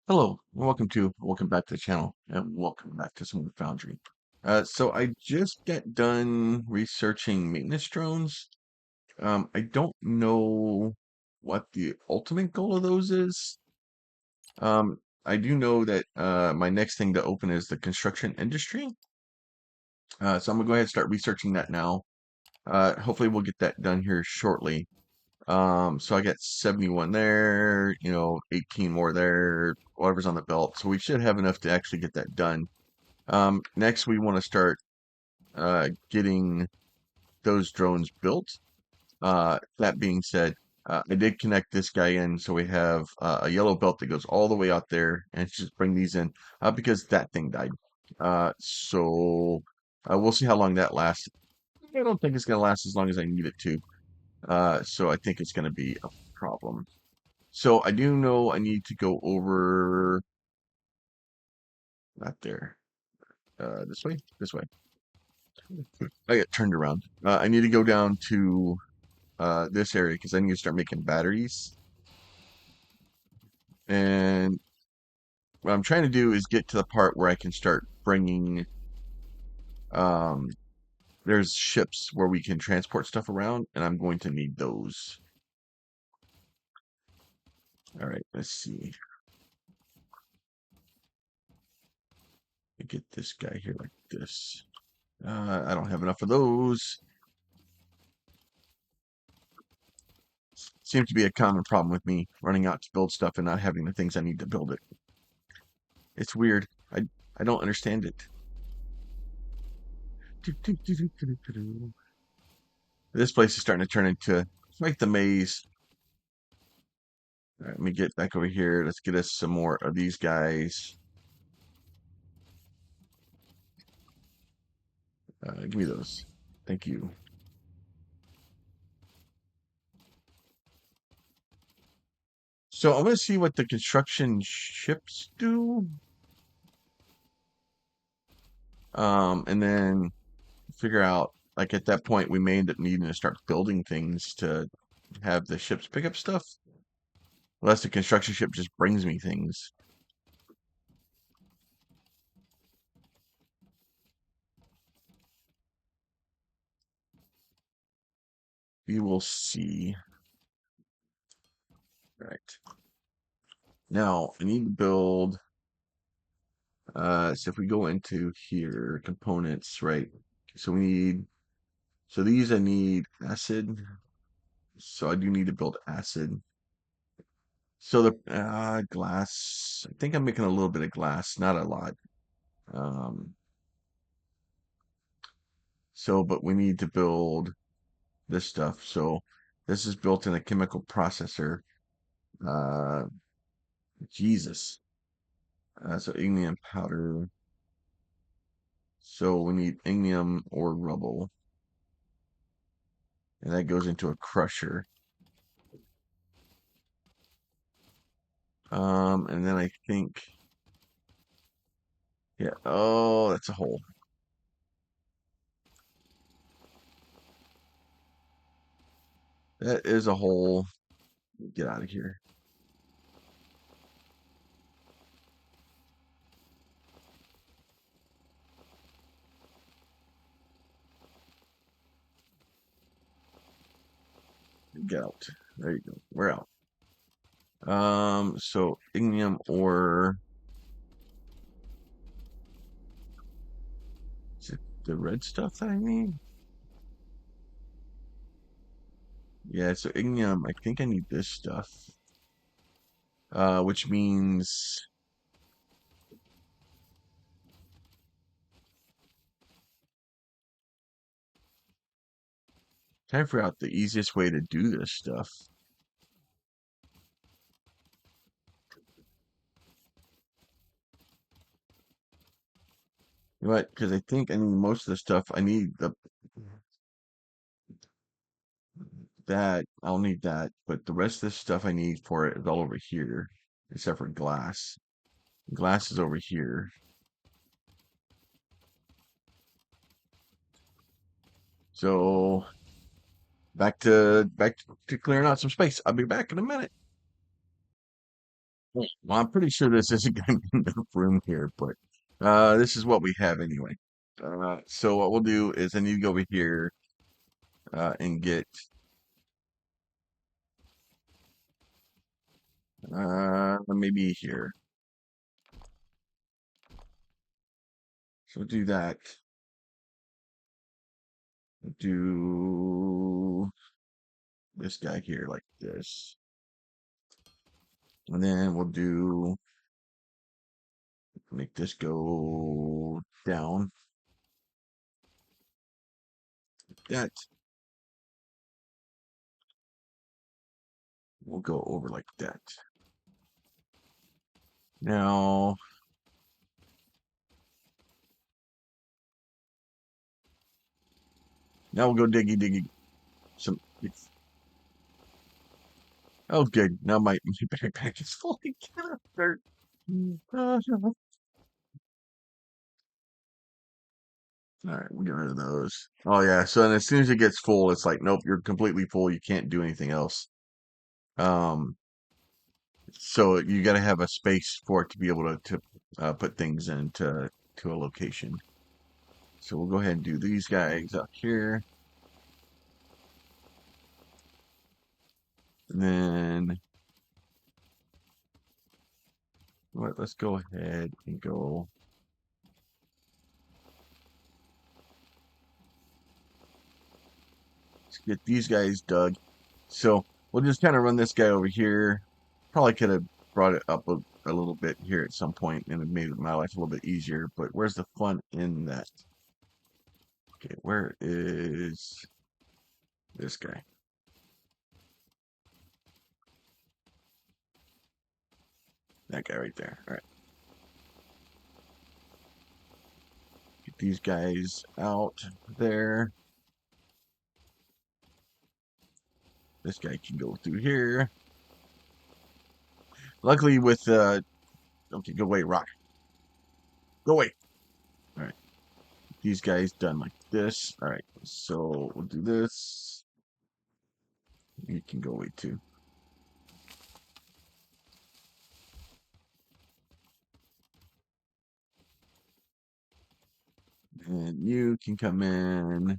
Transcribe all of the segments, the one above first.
Hello, welcome back to the channel, and welcome back to some of the Foundry. So I just got done researching maintenance drones. I don't know what the ultimate goal of those is. I do know that my next thing to open is the construction industry. So I'm gonna go ahead and start researching that now. Hopefully we'll get that done here shortly. So I got 71 there, 18 more there, whatever's on the belt. So we should have enough to actually get that done. Next, we want to start getting those drones built. That being said, I did connect this guy in, so we have a yellow belt that goes all the way out there, and just bring these in because that thing died. So we'll see how long that lasts. I don't think it's going to last as long as I need it to. So I think it's going to be a problem. So I do know I need to go over, not there, this way. I get turned around. I need to go down to this area because I need to start making batteries. And what I'm trying to do is get to the part where I can start bringing. Um, there's ships where we can transport stuff around, and I'm going to need those. All right, let's see. Get this guy here like this. I don't have enough of those. Seems to be a common problem with me running out to build stuff and not having the things I need to build it. It's weird. I don't understand it. This place is starting to turn into like the maze. All right, let me get back over here. Let's get us some more of these guys. Give me those. Thank you. So I'm going to see what the construction ships do. And then figure out, like at that point, we may end up needing to start building things to have the ships pick up stuff. Unless the construction ship just brings me things. We will see. All right. Now, I need to build. So if we go into here, components, right? So we need. So these I need acid. So I do need to build acid. So the glass, I think I'm making a little bit of glass, not a lot. Um, but we need to build this stuff. So this is built in a chemical processor. Uh, Jesus. So ignium powder. So we need ignium or rubble, and that goes into a crusher. And then I think, yeah. Oh, that's a hole. That is a hole. Get out of here. Get out. There you go. We're out. So ignium ore. Is it the red stuff that I need? Yeah, so ignium, I think I need this stuff. Which means trying to figure out the easiest way to do this stuff. You know what? Because I think I need most of the stuff. I need the that. I'll need that, but the rest of the stuff I need for it is all over here, except for glass. Glass is over here. So back to clearing out some space. I'll be back in a minute. Well, I'm pretty sure this isn't going to be enough room here, but this is what we have anyway. So what we'll do is I need to go over here and get maybe here. So do that. Do this guy here like this. And then we'll do make this go down. That will go over like that. Now, now we'll go diggy. Some. Oh, good. Now my backpack is fully full of dirt. All right, we'll get rid of those. Oh yeah. So then as soon as it gets full, it's like, nope, you're completely full. You can't do anything else. Um, so you got to have a space for it to be able to put things into a location. So we'll go ahead and do these guys up here. And then let's go ahead and go. Let's get these guys dug. So we'll just kind of run this guy over here. Probably could have brought it up a little bit here at some point and it made my life a little bit easier. But where's the fun in that? Okay, where is this guy? That guy right there. All right. Get these guys out there. This guy can go through here. Luckily with okay, go away, rock. Go away. All right. These guys done like this. All right. So we'll do this. You can go away too. And you can come in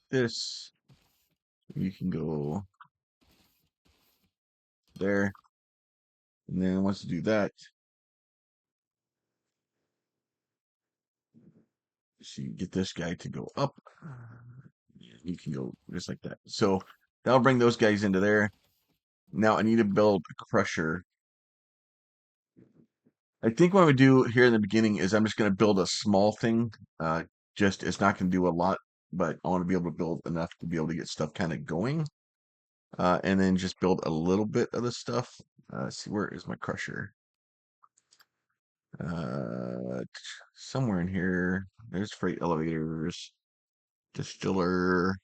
this. You can go there. And then once you do that, so you get this guy to go up. You can go just like that. So that'll bring those guys into there. Now I need to build a crusher. I think what I would do here in the beginning is I'm just going to build a small thing. Just it's not going to do a lot, but I want to be able to build enough to be able to get stuff kind of going. And then just build a little bit of the stuff. See, where is my crusher? Uh, somewhere in here. There's freight elevators, distiller.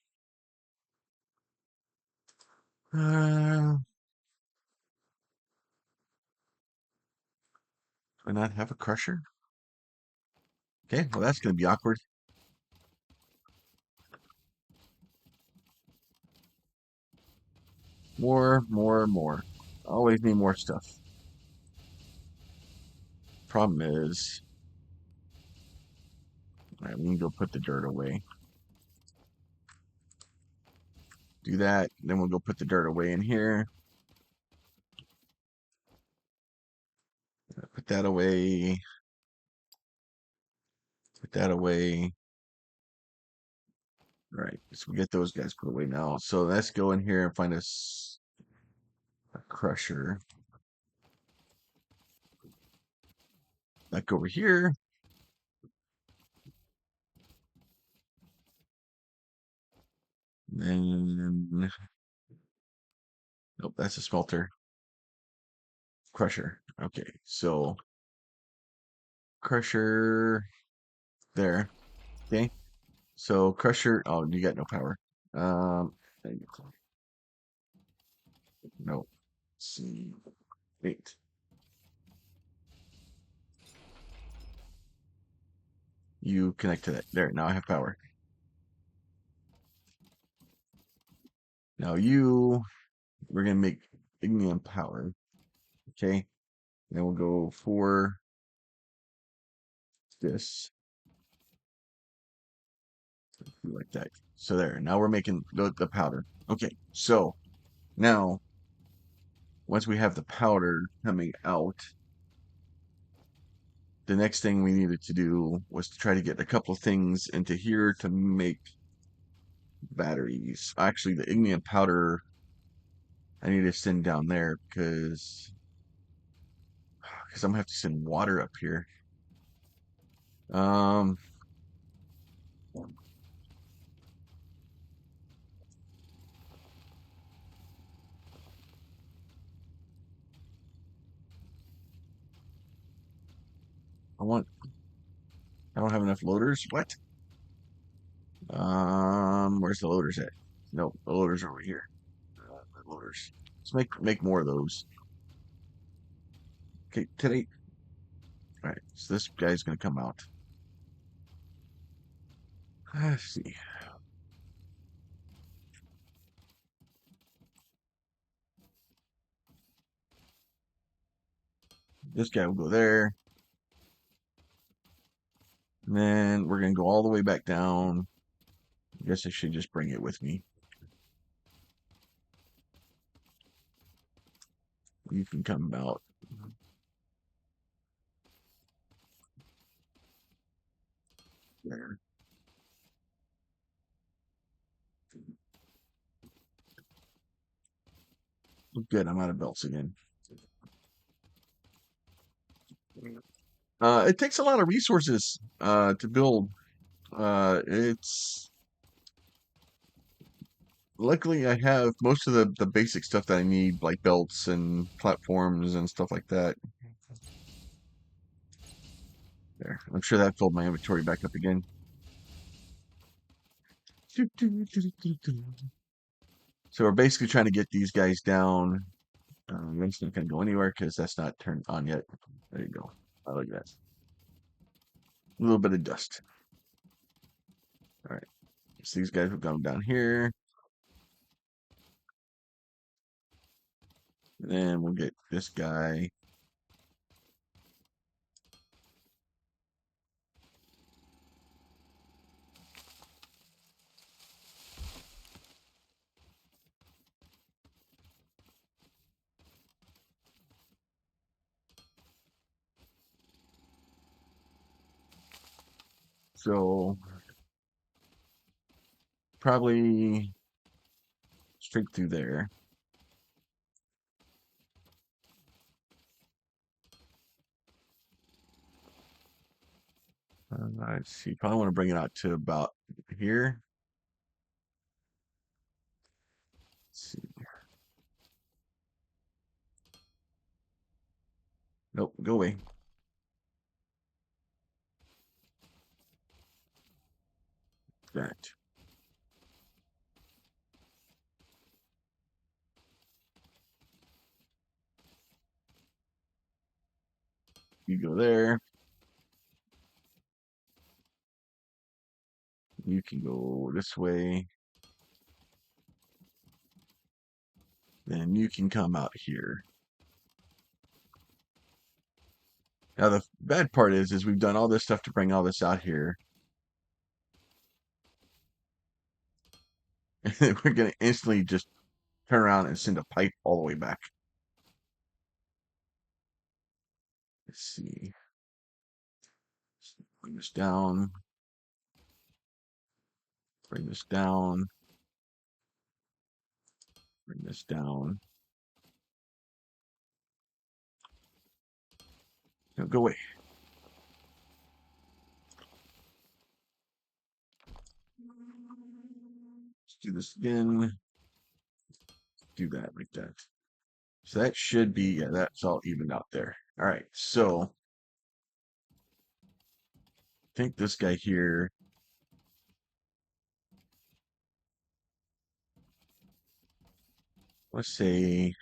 Do I not have a crusher? Okay, well that's going to be awkward. More. Always need more stuff. Problem is, all right, we can go put the dirt away. Do that, then we'll go put the dirt away in here. Put that away. Put that away. All right, so we get those guys put away now. So let's go in here and find us a crusher. Back over here. Then, nope, that's a smelter. Crusher. Okay, so crusher there. Okay, so crusher. Oh, you got no power. Um, no. See, 8. You connect to that. There, now I have power. Now you we're gonna make ignium powder. Okay. Then we'll go for this like that. So there. Now we're making the powder. Okay. So now once we have the powder coming out, the next thing we needed to do was to try to get a couple of things into here to make batteries. Actually, the ignium powder I need to send down there because I'm gonna have to send water up here. Um, I want. I don't have enough loaders. What? Where's the loaders at? Nope, the loaders are over here. The loaders. Let's make more of those. Okay, today. All right, so this guy's gonna come out. Let's see. This guy will go there. And then we're gonna go all the way back down. I guess I should just bring it with me. You can come out there. Good, I'm out of belts again. It takes a lot of resources to build. It's luckily I have most of the basic stuff that I need, like belts and platforms and stuff like that. There, I'm sure that filled my inventory back up again. So we're basically trying to get these guys down. It's not going to go anywhere because that's not turned on yet. There you go. I like that. A little bit of dust. All right. So these guys have gone down here. And then we'll get this guy. So probably straight through there. Let's see. Probably want to bring it out to about here. Let's see. Nope, go away. That. You go there. You can go this way. Then you can come out here. Now the bad part is we've done all this stuff to bring all this out here. And we're gonna instantly just turn around and send a pipe all the way back. Let's see. Bring this down. Bring this down. Bring this down. No, go away. Let's do this again. Do that like that. So that should be, yeah, that's all evened out there. All right, so I think this guy here, let's say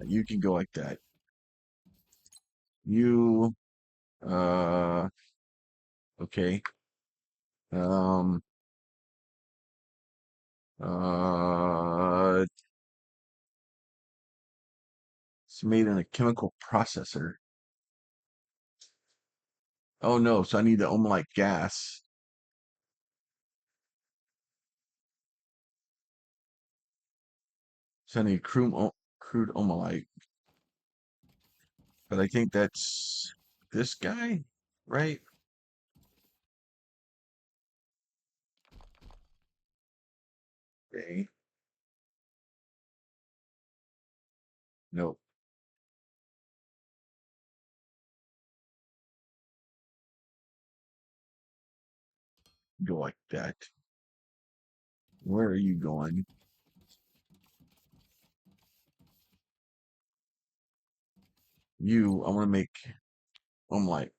you can go like that. You, uh, okay. Um, Uh, it's made in a chemical processor. Oh no, so I need the omelite gas. So I need crude omelite. But I think that's this guy, right? Okay. Nope. Go like that. Where are you going? I want to make omelite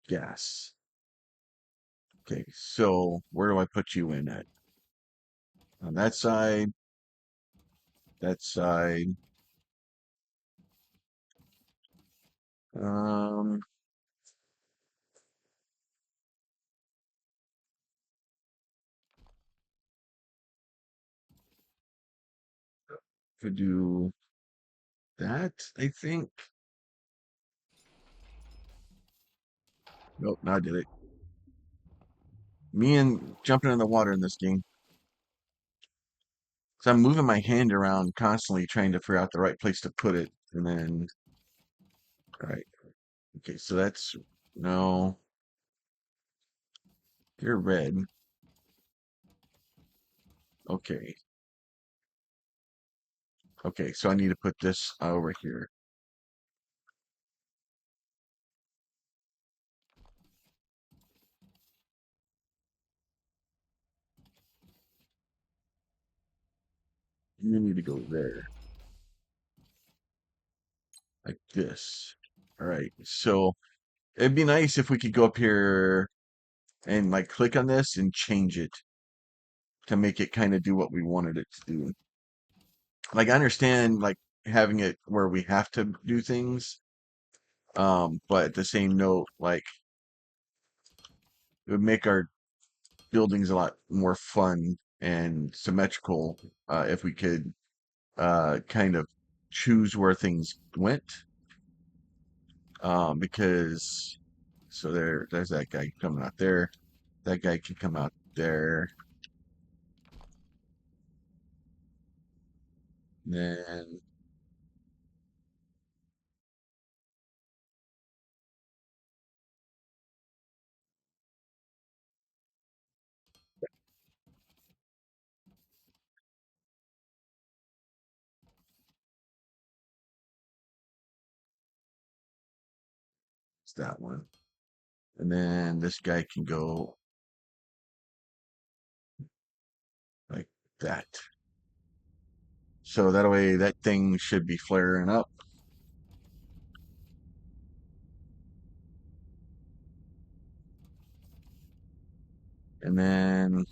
gas. Okay, so where do I put you in at? On that side. Um, could do that, I think. Nope, now I did it. Me and jumping in the water in this game. So I'm moving my hand around constantly trying to figure out the right place to put it. And then, all right. Okay, so that's, no, you're red. Okay. Okay, so I need to put this over here. You need to go there, like this. All right, so it'd be nice if we could go up here and like click on this and change it to make it kind of do what we wanted it to do. Like I understand like having it where we have to do things, but at the same note, like it would make our buildings a lot more fun and symmetrical if we could kind of choose where things went. Because so there's that guy coming out there. That guy can come out there. Then it's that one. And then this guy can go like that. So that way that thing should be flaring up. And then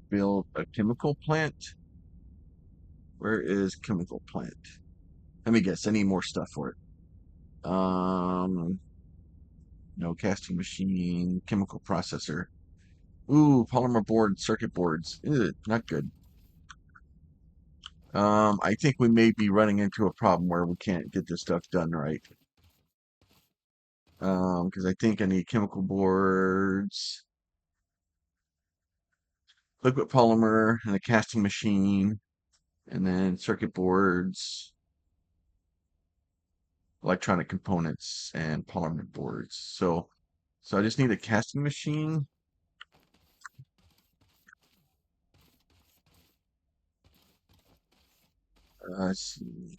build a chemical plant. Where is chemical plant? Let me guess. I need more stuff for it. No casting machine, chemical processor. Ooh, polymer board, circuit boards. Ugh, not good. I think we may be running into a problem where we can't get this stuff done right. Because I think I need chemical boards, liquid polymer, and a casting machine, and then circuit boards, electronic components, and polymer boards. So I just need a casting machine. Let's see.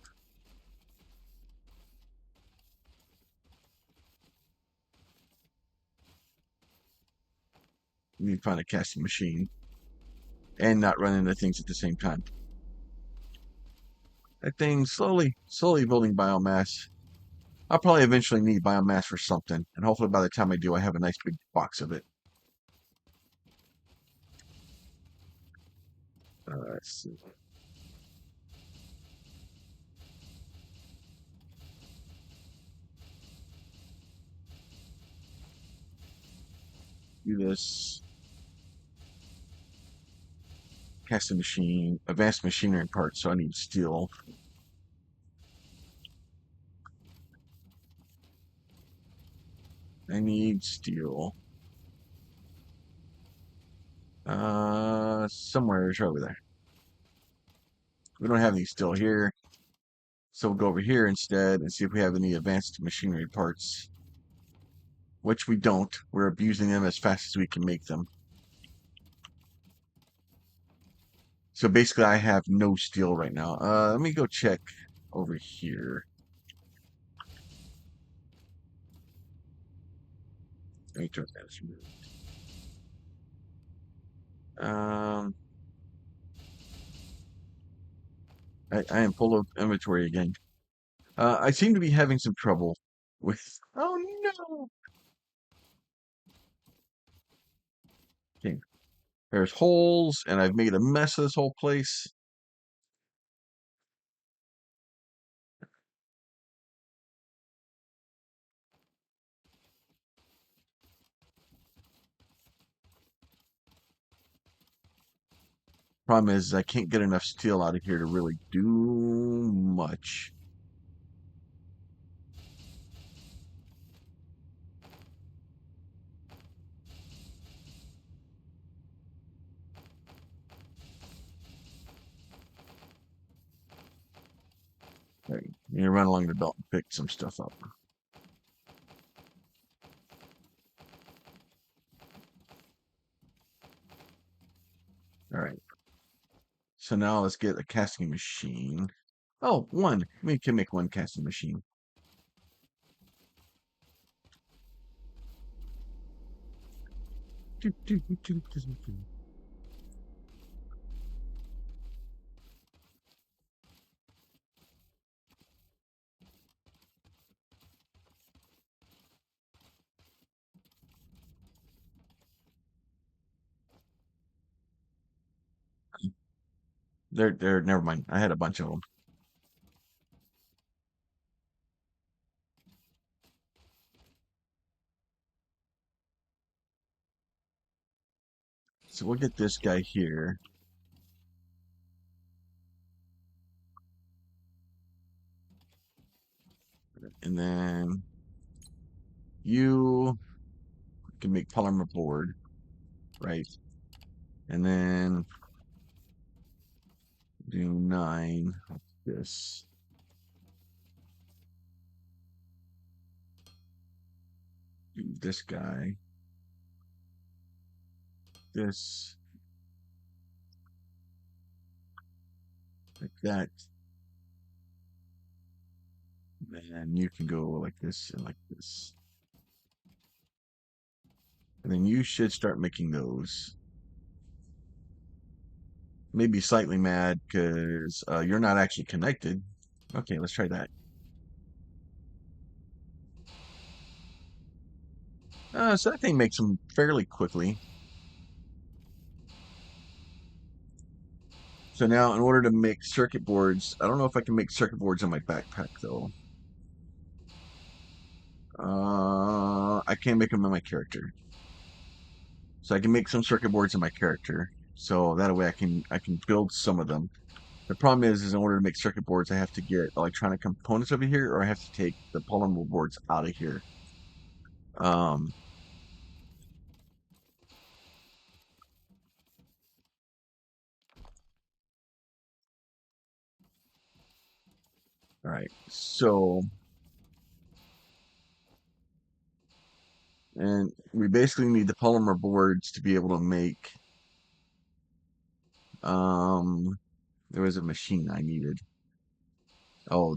We need to find a casting machine and not run into things at the same time. That thing slowly building biomass. I'll probably eventually need biomass for something, and hopefully by the time I do, I have a nice big box of it. Let's see. Do this. Casting machine, advanced machinery parts. So I need steel. I need steel. Somewhere it's over there. We don't have any steel here. So we'll go over here instead and see if we have any advanced machinery parts, which we don't. We're abusing them as fast as we can make them. So basically, I have no steel right now. Let me go check over here. Let me turn that. I am full of inventory again. I seem to be having some trouble with. Oh no! Okay, there's holes, and I've made a mess of this whole place. Problem is, I can't get enough steel out of here to really do much. Right. You run along the belt and pick some stuff up. All right. So now let's get a casting machine. Oh, one. We can make one casting machine. They're, never mind. I had a bunch of them. So we'll get this guy here. And then you can make polymer board, right? And then do 9 like this. Do this guy. This. Like that. And you can go like this and like this. And then you should start making those. Maybe slightly mad because you're not actually connected. Okay, let's try that. So that thing makes them fairly quickly. So now, in order to make circuit boards, I don't know if I can make circuit boards on my backpack though. I can't make them on my character, so I can make some circuit boards on my character. So that way, I can build some of them. The problem is in order to make circuit boards, I have to get electronic components over here, or I have to take the polymer boards out of here. Um, all right, so and we basically need the polymer boards to be able to make. Um, there was a machine I needed. Oh,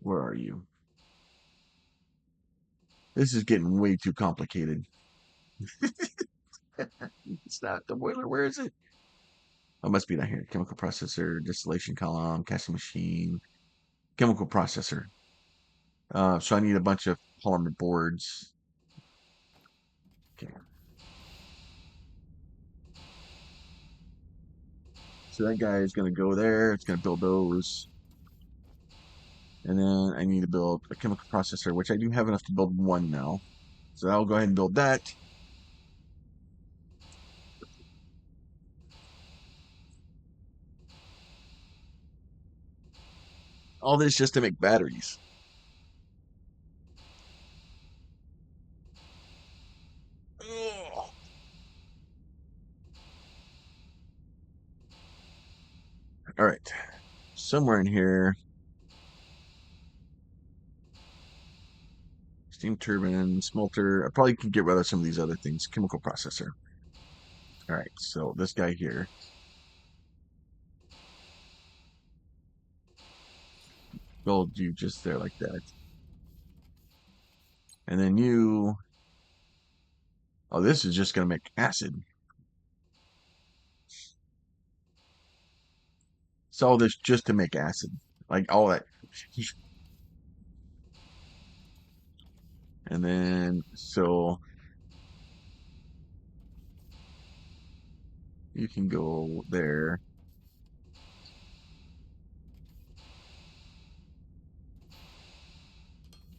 where are you? This is getting way too complicated. It's not the boiler. Where is it? Oh, it must be down here. Chemical processor, distillation column, casting machine, chemical processor. So I need a bunch of polymer boards. Okay. So that guy is going to go there. It's going to build those. And then I need to build a chemical processor, which I do have enough to build one now. So I'll go ahead and build that. All this just to make batteries. Ugh. All right. Somewhere in here, steam turbine, smelter. I probably can get rid of some of these other things. Chemical processor. All right. So this guy here, build you just there like that. And then you, oh, this is just going to make acid. So all this just to make acid. Like all that. And then, so you can go there.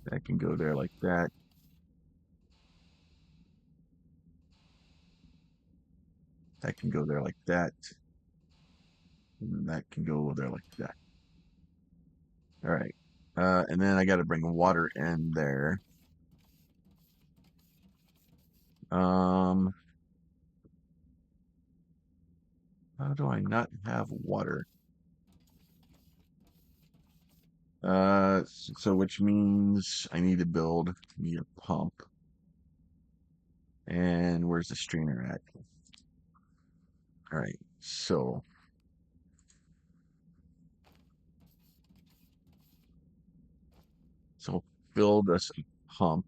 That can go there like that. That can go there like that. And that can go there like that. All right. And then I got to bring water in there. Um, how do I not have water? So which means I need to build me a pump. And where's the strainer at? All right. So build us a pump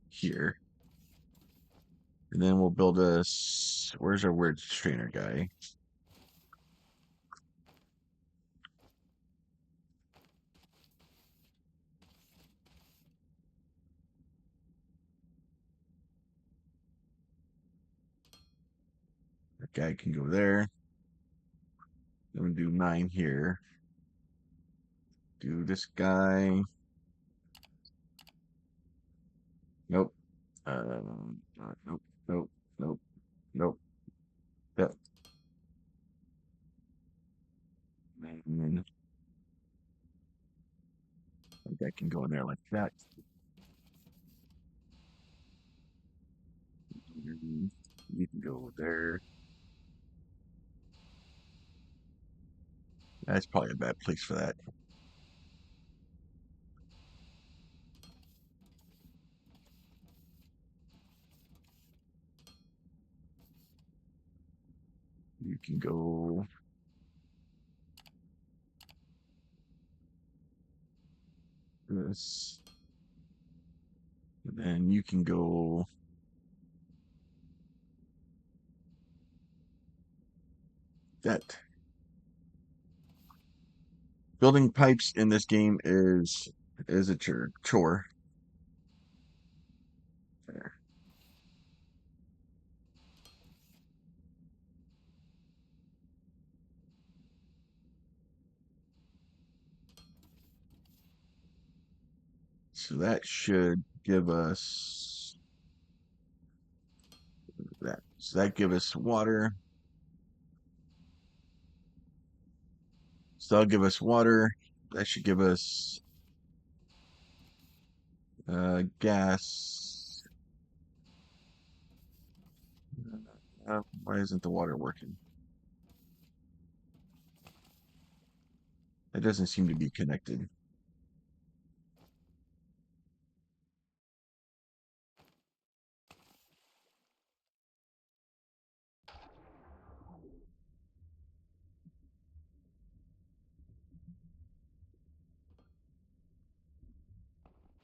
here. And then we'll build us, where's our weird strainer guy? That guy can go there. I'm gonna do 9 here. Do this guy. Nope. Nope. Nope. Nope. Nope. Yep. And that can go in there like that. You can go there. That's probably a bad place for that. You can go this. And then you can go that. Building pipes in this game is a chore. There. So that should give us that. So that give us water. So that'll give us water. That should give us gas. Why isn't the water working? It doesn't seem to be connected.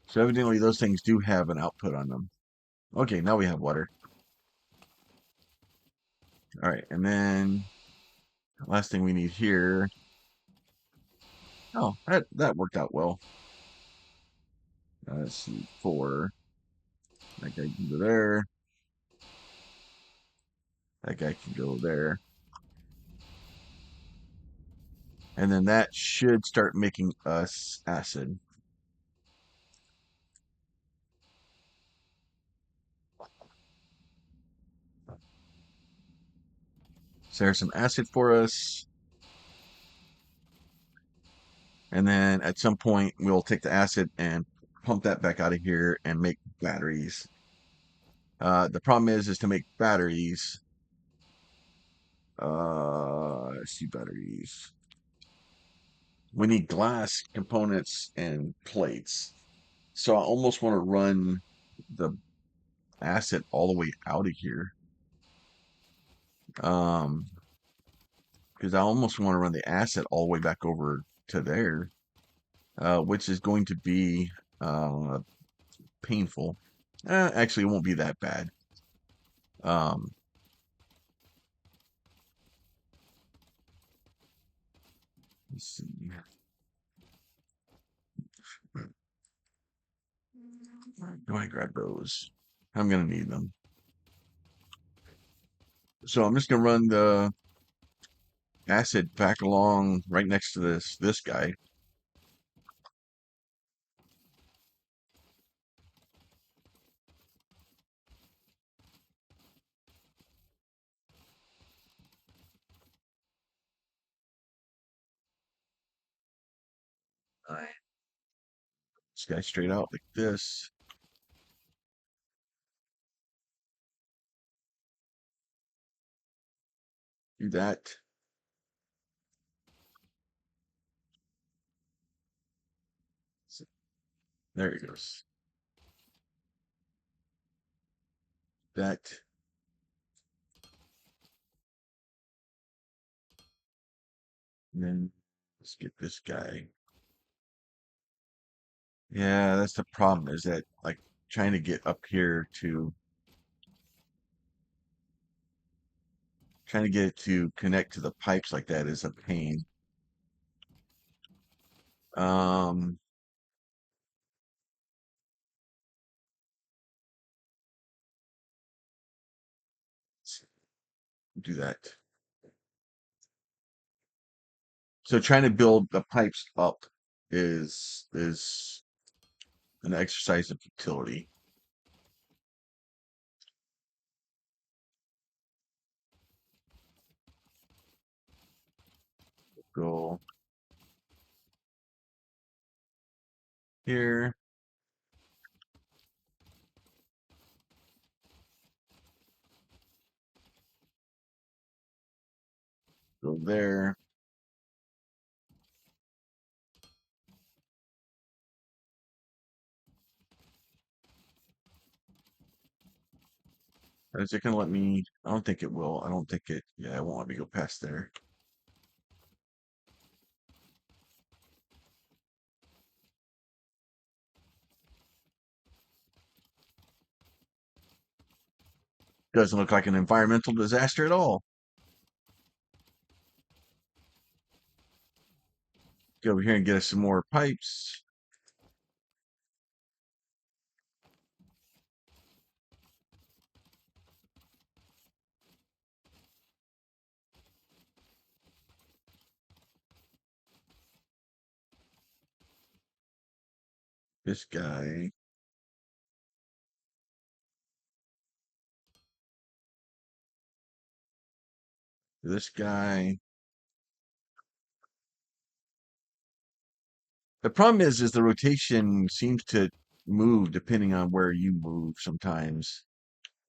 So evidently those things do have an output on them. Okay, now we have water. All right, and then last thing we need here. Oh, that worked out well. Let's see, 4. That guy can go there. That guy can go there. And then that should start making us acid. So there's some acid for us. And then at some point, we'll take the acid and pump that back out of here and make batteries. The problem is to make batteries. Let's see, batteries. We need glass components and plates. So I almost want to run the acid all the way out of here. Because I almost want to run the acid all the way back over to there, which is going to be uh, painful. Actually, it won't be that bad. Um, let's see. Do I grab those? I'm gonna need them. So I'm just gonna run the acid back along right next to this guy. Alright. This guy straight out like this. Do that. So, there he goes. That. And then let's get this guy. Yeah, that's the problem is that like trying to get up here to trying to get it to connect to the pipes like that is a pain. Um, let's do that. So trying to build the pipes up is an exercise in futility. Go here, go there. Is it gonna let me? I don't think it will. I don't think it. Yeah, it won't let me go past there. Doesn't look like an environmental disaster at all. Go over here and get us some more pipes. This guy, this guy. The problem is the rotation seems to move depending on where you move sometimes,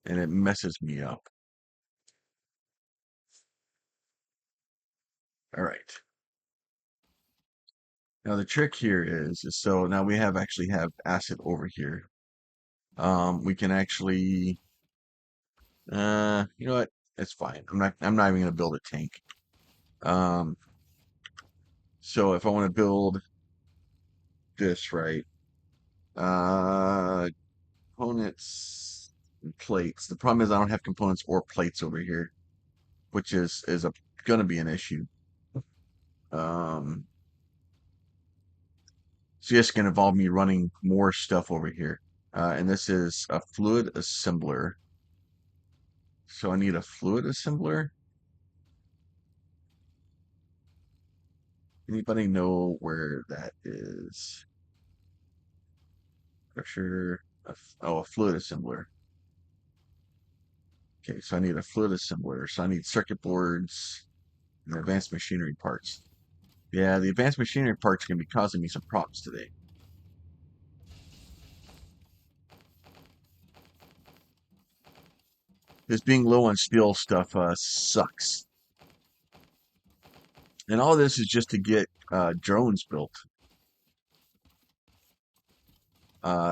and it messes me up. All right. Now the trick here is so now we have actually have acid over here. We can actually, you know what? It's fine. I'm not even gonna build a tank. Um, so if I want to build this right, uh, components and plates. The problem is I don't have components or plates over here, which is gonna be an issue. Um, so it's gonna involve me running more stuff over here. And this is a fluid assembler. So I need a fluid assembler. Anybody know where that is? Pressure. Oh, a fluid assembler. Okay, so I need a fluid assembler. So I need circuit boards and advanced machinery parts. Yeah, the advanced machinery parts are going to be causing me some problems today. This being low on steel stuff sucks. And all this is just to get drones built.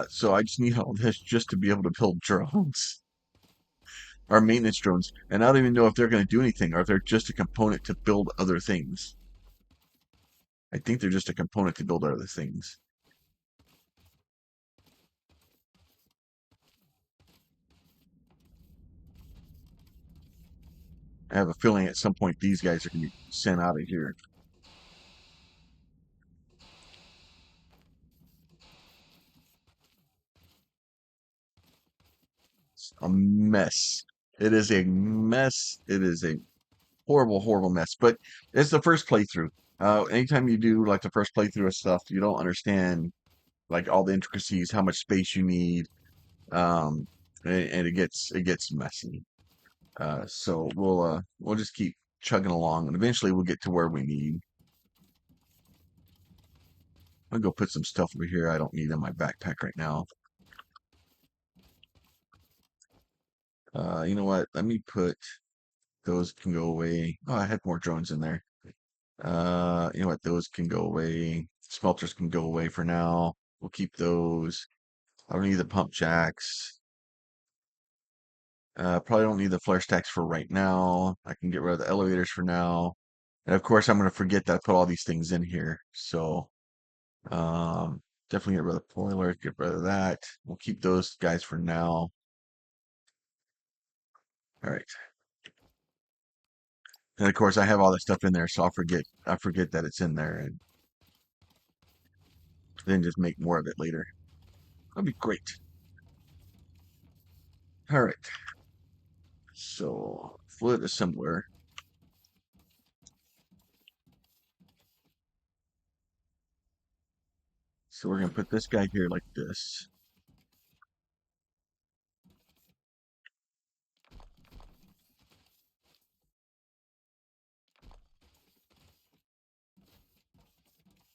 So I just need all this just to be able to build drones or maintenance drones. And I don't even know if they're going to do anything or if they're just a component to build other things. I think they're just a component to build other things. I have a feeling at some point these guys are going to be sent out of here. It's a mess. It is a mess. It is a horrible, horrible mess. But it's the first playthrough. Anytime you do like the first playthrough of stuff, you don't understand like all the intricacies, how much space you need, um, and it gets messy. So we'll just keep chugging along, and eventually we'll get to where we need. I'll go put some stuff over here I don't need in my backpack right now. You know what? Let me put those can go away. Oh, I had more drones in there. You know what? Those can go away. Smelters can go away for now. We'll keep those. I don't need the pump jacks. Probably don't need the flare stacks for right now. I can get rid of the elevators for now. And of course, I'm going to forget that I put all these things in here. So, definitely get rid of the boilers, get rid of that. We'll keep those guys for now. All right. And of course, I have all that stuff in there, so I forget that it's in there and then just make more of it later. That'd be great. All right. So, fluid assembler. So we're going to put this guy here like this.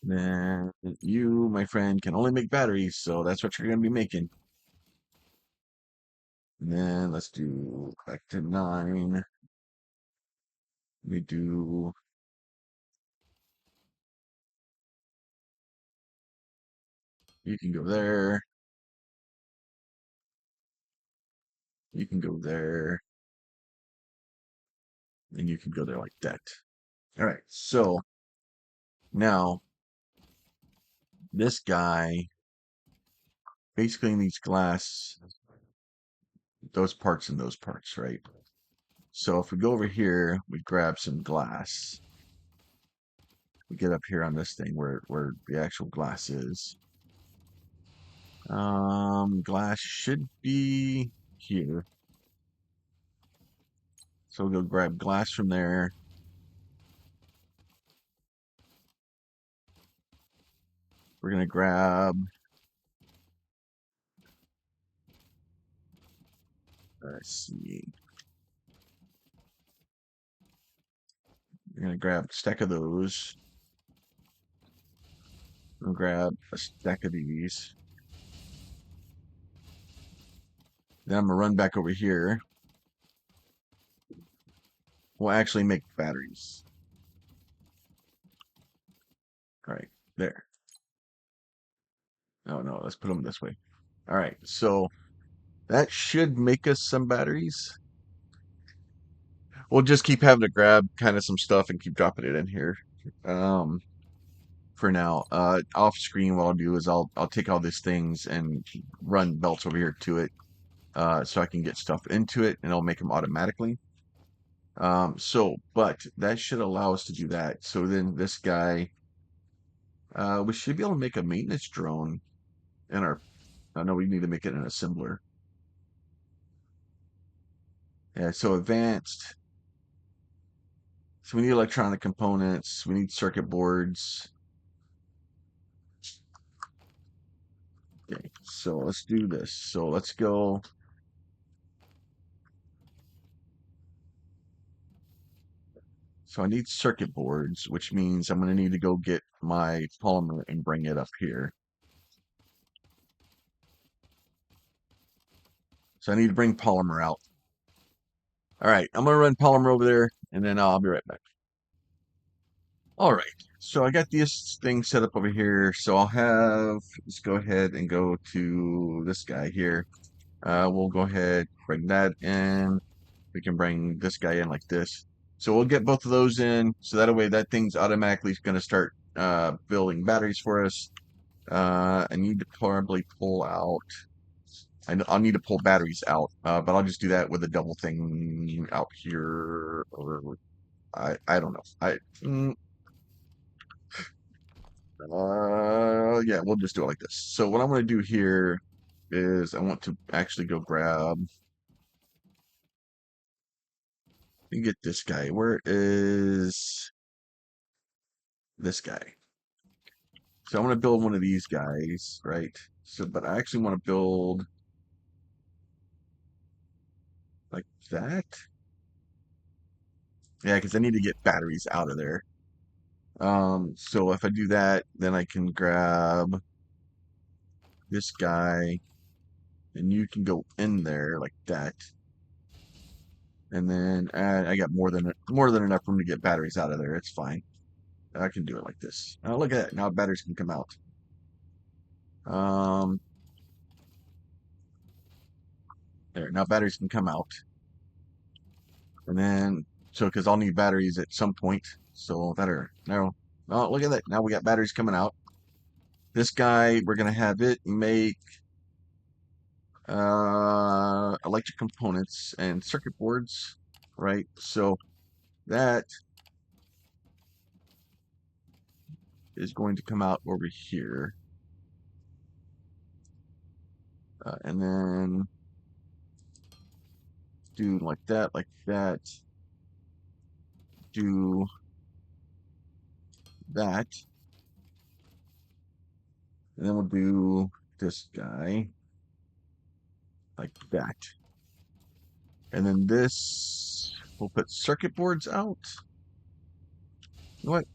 Then you, my friend, can only make batteries, so that's what you're going to be making. And then let's do back to 9. We do, you can go there. You can go there. And you can go there like that. All right. So now this guy basically needs glass, those parts and those parts, right? So if we go over here, we grab some glass. We get up here on this thing where the actual glass is. Glass should be here. So we'll go grab glass from there. We're gonna grab, let's see, we're gonna grab a stack of those. We'll grab a stack of these. Then I'm gonna run back over here. We'll actually make batteries. All right, there. Oh no, let's put them this way. All right, so that should make us some batteries. We'll just keep having to grab kind of some stuff and keep dropping it in here. Um, for now. Off screen, what I'll do is I'll take all these things and run belts over here to it, so I can get stuff into it, and it'll make them automatically. But that should allow us to do that. So then this guy, we should be able to make a maintenance drone in our. I know we need to make it an assembler. Yeah, so advanced. So we need electronic components. We need circuit boards. Okay, so let's do this. So let's go. So I need circuit boards, which means I'm going to need to go get my polymer and bring it up here. So I need to bring polymer out. All right, I'm going to run polymer over there, and then I'll be right back. All right, so I got this thing set up over here. So let's go ahead and go to this guy here. We'll go ahead, bring that in. We can bring this guy in like this. So we'll get both of those in. So that way that thing's automatically going to start building batteries for us. I need to probably pull out. I'll need to pull batteries out, but I'll just do that with a double thing out here. Or I don't know. Yeah, we'll just do it like this. So what I'm going to do here is I want to actually go grab and get this guy. Where is this guy? So I'm going to build one of these guys, right? So, but I actually want to build like that. Yeah, because I need to get batteries out of there. So if I do that, then I can grab this guy, and you can go in there like that. And then I got more than enough room to get batteries out of there. It's fine. I can do it like this. Now look at that. Now batteries can come out. Um, there. Now batteries can come out. And then so because I'll need batteries at some point. So that are no. Oh, look at that. Now we got batteries coming out. This guy, we're gonna have it make electric components and circuit boards, right? So that is going to come out over here. And then do like that, do that. And then we'll do this guy like that. And then this, we'll put circuit boards out. You know what?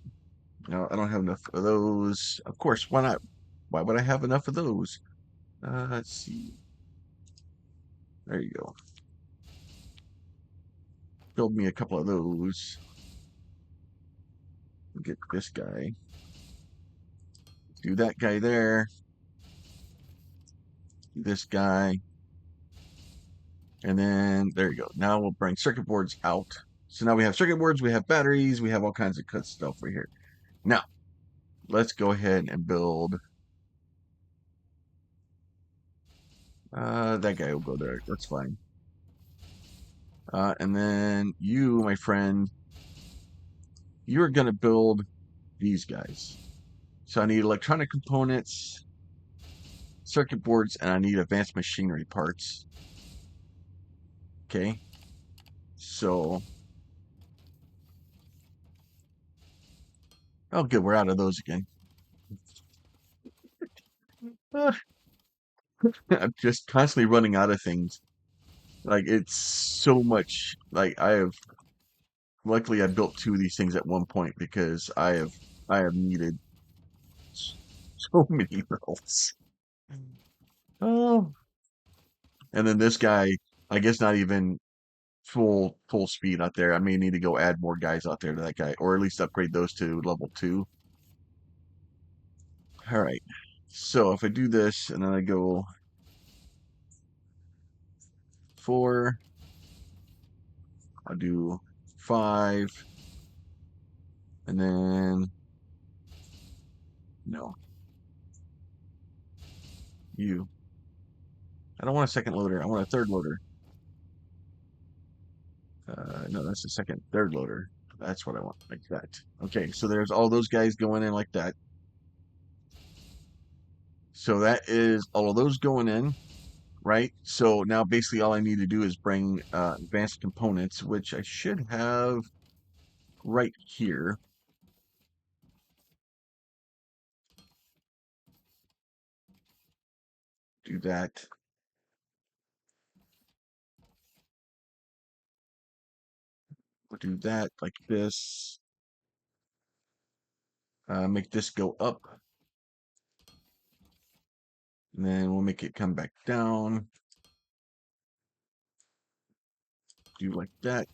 No, I don't have enough of those. Of course, why not? Why would I have enough of those? Let's see. There you go. Build me a couple of those. Get this guy. Do that guy there. Do this guy. And then there you go. Now we'll bring circuit boards out. So now we have circuit boards, we have batteries, we have all kinds of good stuff right here. Now, let's go ahead and build. That guy will go there. That's fine. And then you, my friend, you're going to build these guys. So I need electronic components, circuit boards, and I need advanced machinery parts. Okay. So, oh, good. We're out of those again. I'm just constantly running out of things. Like it's so much. Like luckily I built two of these things at one point because I have needed so many belts. Oh. And then this guy, I guess not even full speed out there. I may need to go add more guys out there to that guy, or at least upgrade those to level 2. All right. So if I do this and then I go 4, I'll do 5, and then no, you. I don't want a second loader. I want a third loader. No, that's the second, third loader. That's what I want, like that. Okay, so there's all those guys going in like that. So that is all of those going in, right? So now basically all I need to do is bring advanced components, which I should have right here. Do that. We'll do that like this. Make this go up. And then we'll make it come back down. Do like that.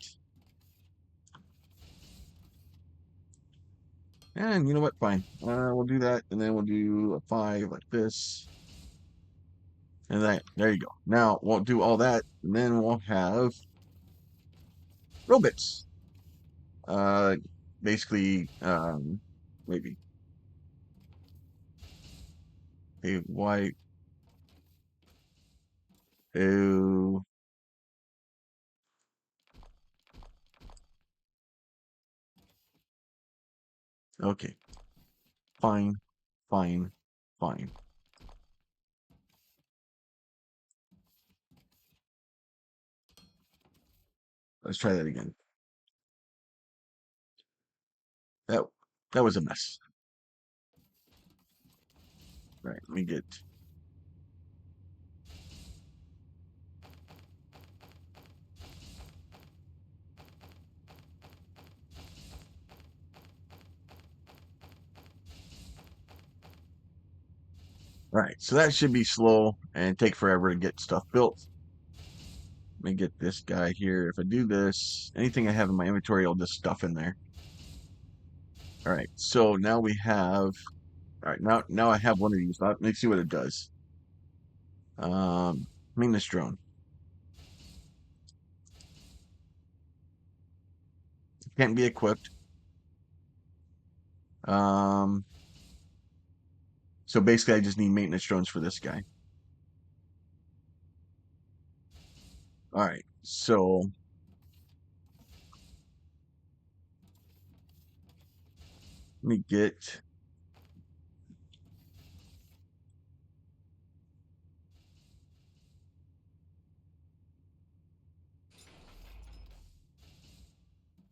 And you know what? Fine. We'll do that. And then we'll do a 5 like this. And then there you go. Now we'll do all that. And then we'll have robots. Uh, basically, maybe a white. Oh, okay. Fine. Fine. Fine. Let's try that again. That that was a mess. Right. Let me get. All right. So that should be slow and take forever to get stuff built. Let me get this guy here. If I do this, anything I have in my inventory, I'll just stuff in there. All right. So now we have. All right. Now I have one of these. Let me see what it does. Maintenance drone. Can't be equipped. Um, so basically, I just need maintenance drones for this guy. All right. So let me get.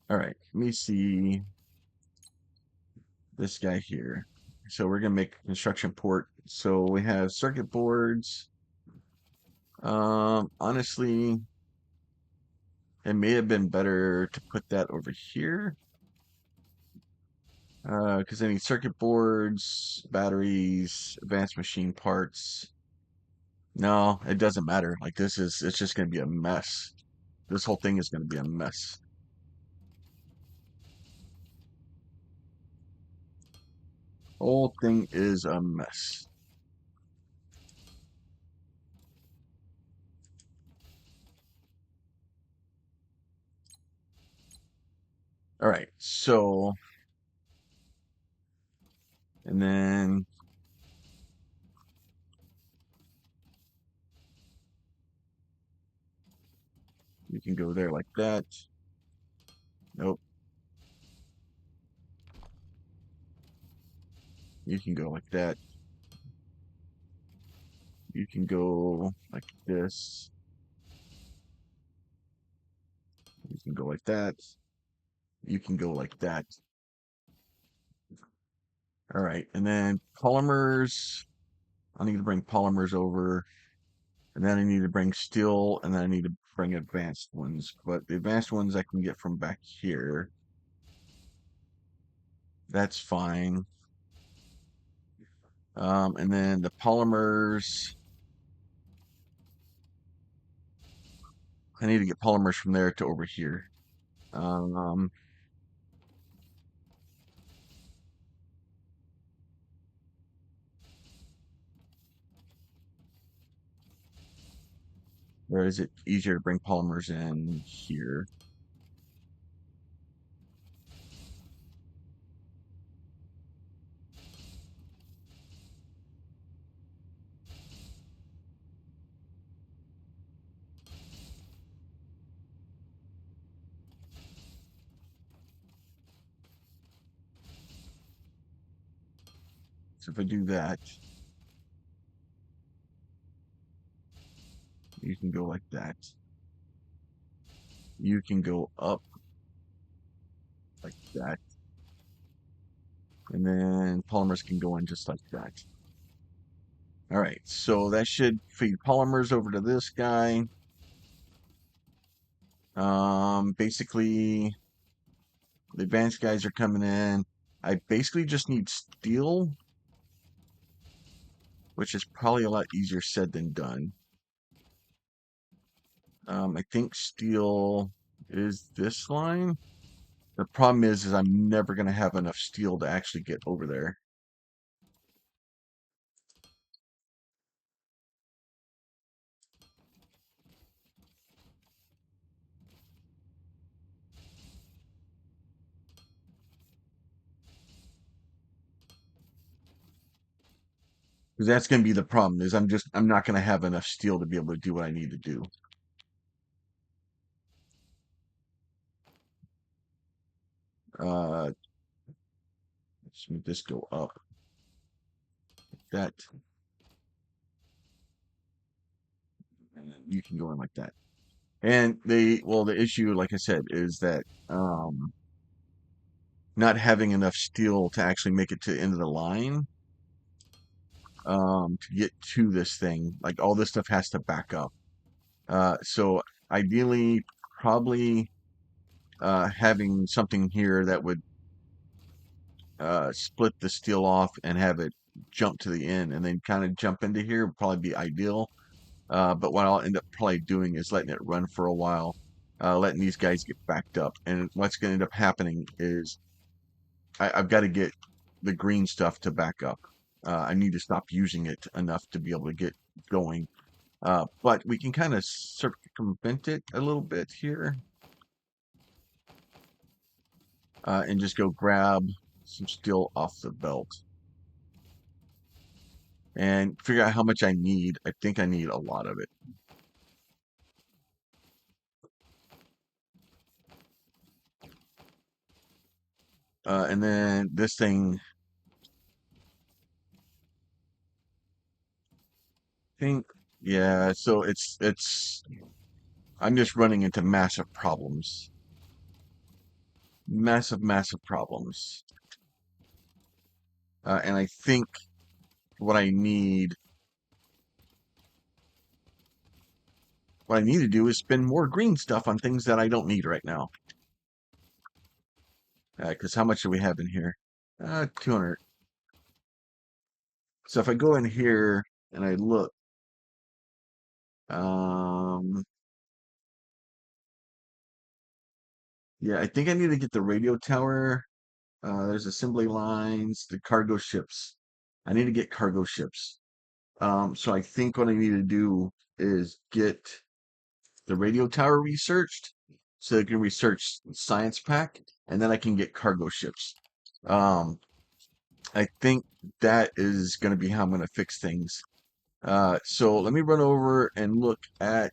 All right. Let me see this guy here. So we're gonna make a construction port. So we have circuit boards. Honestly, it may have been better to put that over here. Because I need circuit boards, batteries, advanced machine parts. No, it doesn't matter. Like it's just gonna be a mess. This whole thing is gonna be a mess. Whole thing is a mess. All right, so and then you can go there like that. Nope, you can go like that. You can go like this. You can go like that. You can go like that. All right, and then polymers. I need to bring polymers over, and then I need to bring steel, and then I need to bring advanced ones. But the advanced ones I can get from back here. That's fine. And then the polymers. I need to get polymers from there to over here. Um, or is it easier to bring polymers in here? So if I do that, You can go like that. You can go up like that. And then polymers can go in just like that. All right, so that should feed polymers over to this guy. Basically, the advanced guys are coming in. I basically just need steel, which is probably a lot easier said than done. I think steel is this line. The problem is I'm never going to have enough steel to actually get over there. Because that's going to be the problem is I'm not going to have enough steel to be able to do what I need to do. Let's make this go up. That. And then you can go in like that. And the issue, like I said, is that not having enough steel to actually make it to the end of the line to get to this thing. Like all this stuff has to back up. So ideally, probably having something here that would split the steel off and have it jump to the end and then kind of jump into here would probably be ideal. But what I'll end up probably doing is letting it run for a while, letting these guys get backed up. And what's going to end up happening is I've got to get the green stuff to back up. I need to stop using it enough to be able to get going. But we can kind of circumvent it a little bit here and just go grab some steel off the belt and figure out how much I need. I think I need a lot of it. And then this thing, I think, yeah, so I'm just running into massive problems. Massive problems. And I think what I need, what I need to do is spend more green stuff on things that I don't need right now. Because how much do we have in here? 200. So if I go in here and I look, um, yeah, I think I need to get the radio tower. There's assembly lines, the cargo ships. I need to get cargo ships. So I think what I need to do is get the radio tower researched so I can research science pack and then I can get cargo ships. Um, I think that is going to be how I'm going to fix things. So let me run over and look at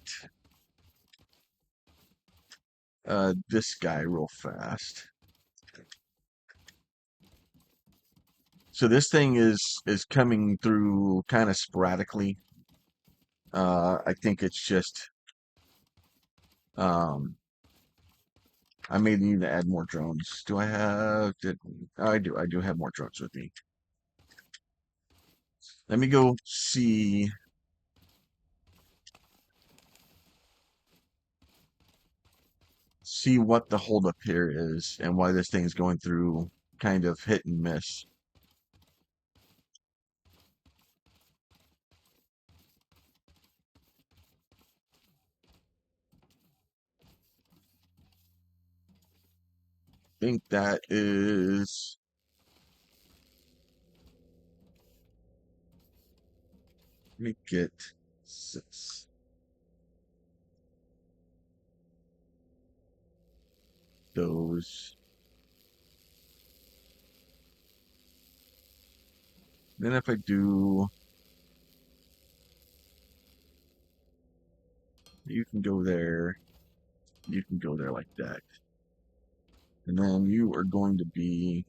this guy real fast. So this thing is coming through kind of sporadically. I think it's just um, I may need to add more drones. Do I have? Oh, I do. I do have more drones with me. Let me go see what the holdup here is and why this thing is going through kind of hit and miss. I think that is. Let me get those. Then if I do, you can go there. You can go there like that. And then you are going to be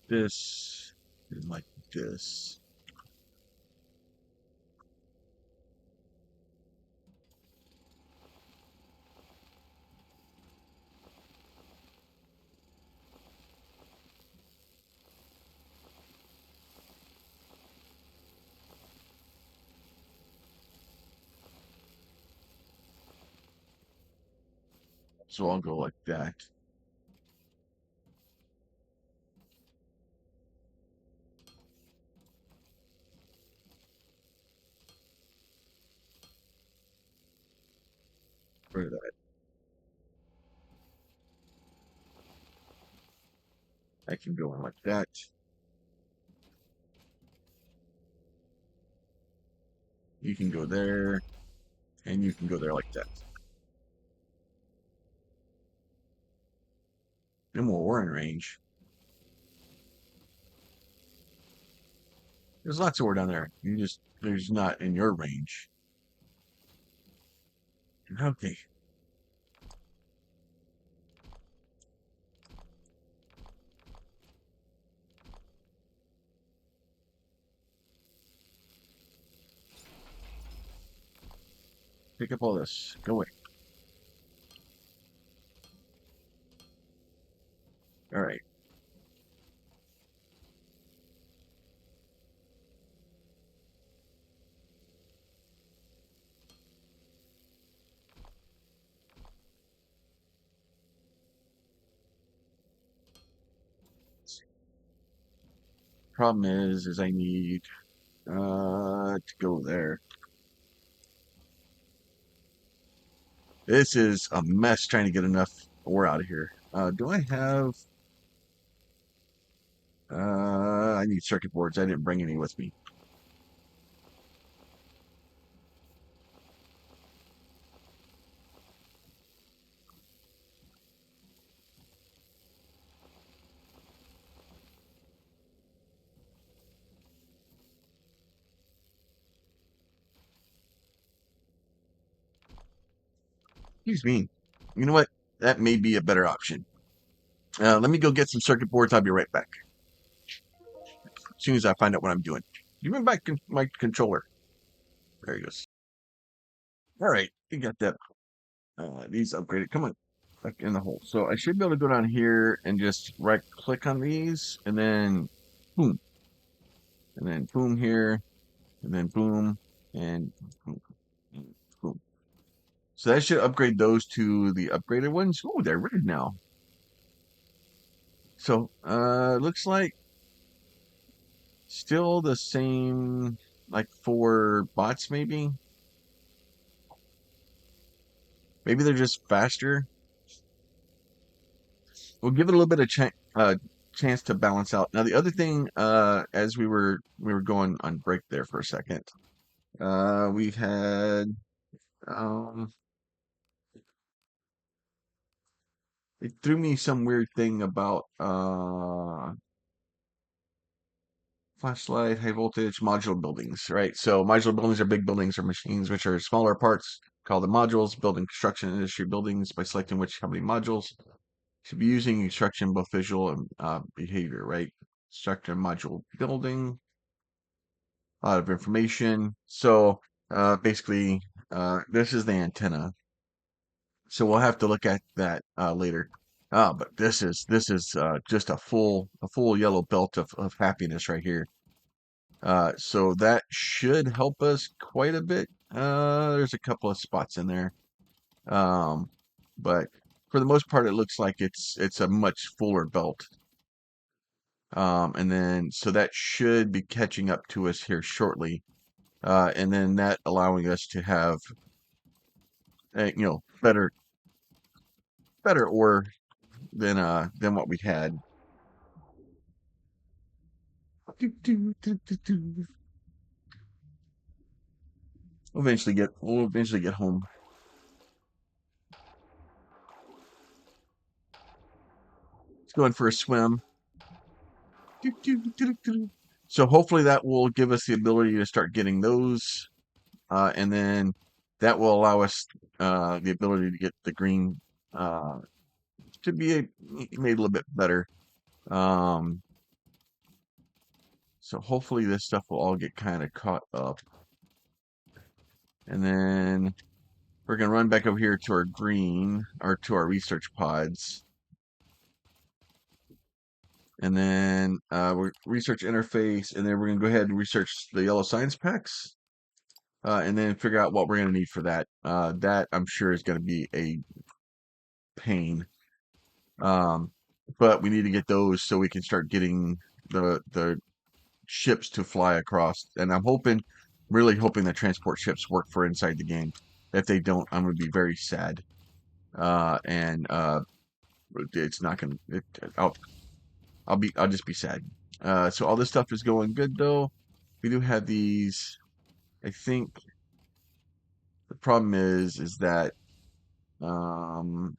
this and like this. So I'll go like that. For that. I can go in like that. You can go there, and you can go there like that. Then we're in range. There's lots of ore down there. There's not in your range. Okay. Pick up all this. Go away. All right. Problem is I need to go there. This is a mess trying to get enough ore out of here. Do I have I need circuit boards. I didn't bring any with me. Excuse me. You know what? That may be a better option. Let me go get some circuit boards. I'll be right back. As soon as I find out what I'm doing. Give me my controller. There he goes. All right, you got that. These upgraded. Come on, back in the hole. So I should be able to go down here and just right click on these, and then boom, and then boom here, and then boom, and boom, and boom. So that should upgrade those to the upgraded ones. Oh, they're red now. So looks like still the same, like 4 bots maybe. Maybe they're just faster. We'll give it a little bit of chance to balance out. Now the other thing, as we were going on break there for a second, we had um, it threw me some weird thing about flashlight, high voltage, modular buildings, right? So modular buildings are big buildings or machines which are smaller parts called the modules, building construction industry buildings by selecting which how many modules. Should be using instruction both visual and behavior, right? Structure module building, a lot of information. So basically, this is the antenna. So we'll have to look at that later. But this is just a full yellow belt of happiness right here. So that should help us quite a bit. There's a couple of spots in there. Um, but for the most part, it looks like it's a much fuller belt. And then so that should be catching up to us here shortly. And then that allowing us to have better ore than what we had. We'll eventually get home. Let's go in for a swim. So hopefully that will give us the ability to start getting those, and then that will allow us the ability to get the green to be made a little bit better. Um, So hopefully this stuff will all get kind of caught up. And then we're going to run back over here to our green, or to our research pods. And then we're research interface, and then we're going to go ahead and research the yellow science packs. And then figure out what we're going to need for that. That I'm sure is going to be a pain. But we need to get those so we can start getting the ships to fly across. And I'm hoping, really hoping that transport ships work for inside the game. If they don't, I'm going to be very sad. And it's not going to. I'll just be sad. So all this stuff is going good though. We do have these. I think the problem is that does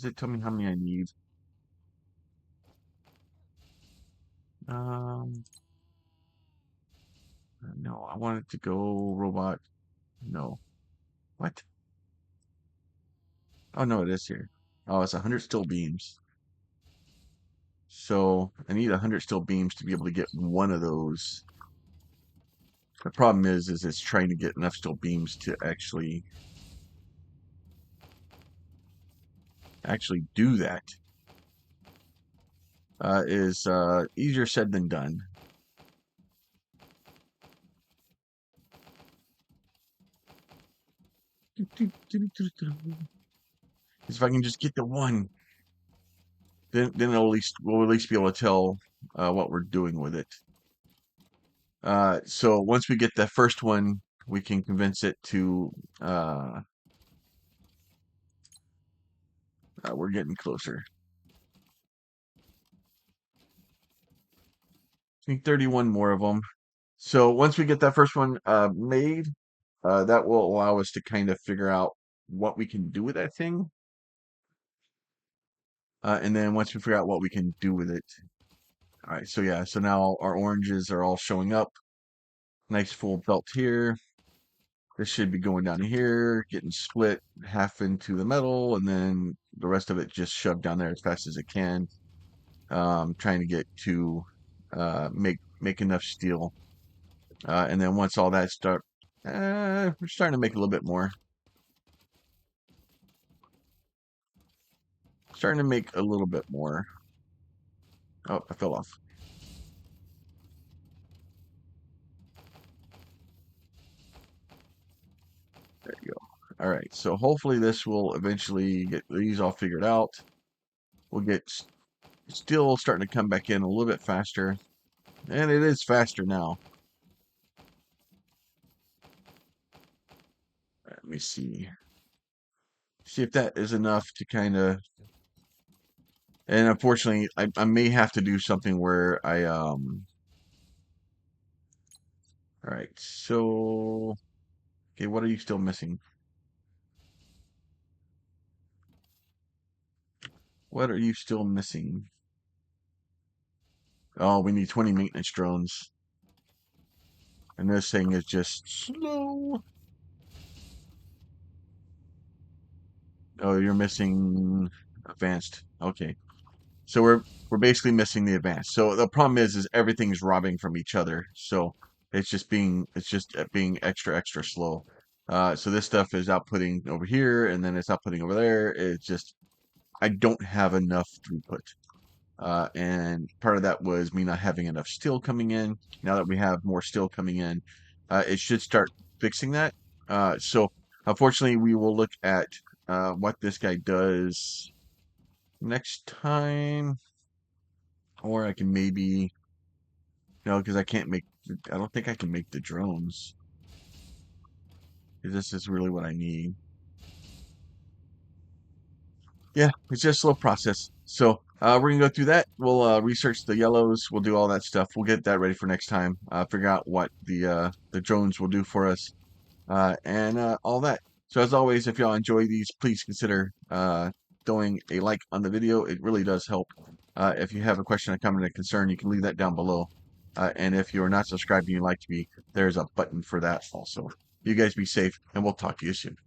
it tell me how many I need? Um, no, I want it to go robot. No. What? Oh, no, it is here. Oh, it's 100 steel beams. So I need 100 steel beams to be able to get one of those. The problem is it's trying to get enough steel beams to actually do that. Is easier said than done. If I can just get the one, then we'll at least be able to tell what we're doing with it. So once we get that first one, we can convince it to. We're getting closer. I need 31 more of them. So once we get that first one made, that will allow us to kind of figure out what we can do with that thing. And then once we figure out what we can do with it, all right. So yeah, so now our oranges are all showing up. Nice full belt here. This should be going down here, getting split half into the metal, and then the rest of it just shoved down there as fast as it can. Trying to get to make enough steel, and then once all that we're starting to make a little bit more. Starting to make a little bit more. Oh, I fell off. There you go. All right, so hopefully this will eventually get these all figured out. We'll get still starting to come back in a little bit faster, and it is faster now. Let me see if that is enough to kind of. And unfortunately, I may have to do something where all right, so okay, what are you still missing? What are you still missing? Oh, we need 20 maintenance drones. And this thing is just slow. Oh, you're missing advanced. Okay. So we're basically missing the advanced. So the problem is everything's robbing from each other. So it's just being extra slow. So this stuff is outputting over here, and then it's outputting over there. It's just I don't have enough throughput. And part of that was me not having enough steel coming in. Now that we have more steel coming in, it should start fixing that. So unfortunately, we will look at what this guy does next time, or I can maybe, because I don't think I can make the drones. 'Cause this is really what I need. Yeah, it's just a slow process. So we're gonna go through that. We'll research the yellows. We'll do all that stuff. We'll get that ready for next time. Figure out what the drones will do for us, and all that. So as always, if y'all enjoy these, please consider throwing a like on the video. It really does help. If you have a question, a comment, a concern, you can leave that down below. And if you are not subscribed and you'd like to be, there's a button for that also. You guys be safe, and we'll talk to you soon.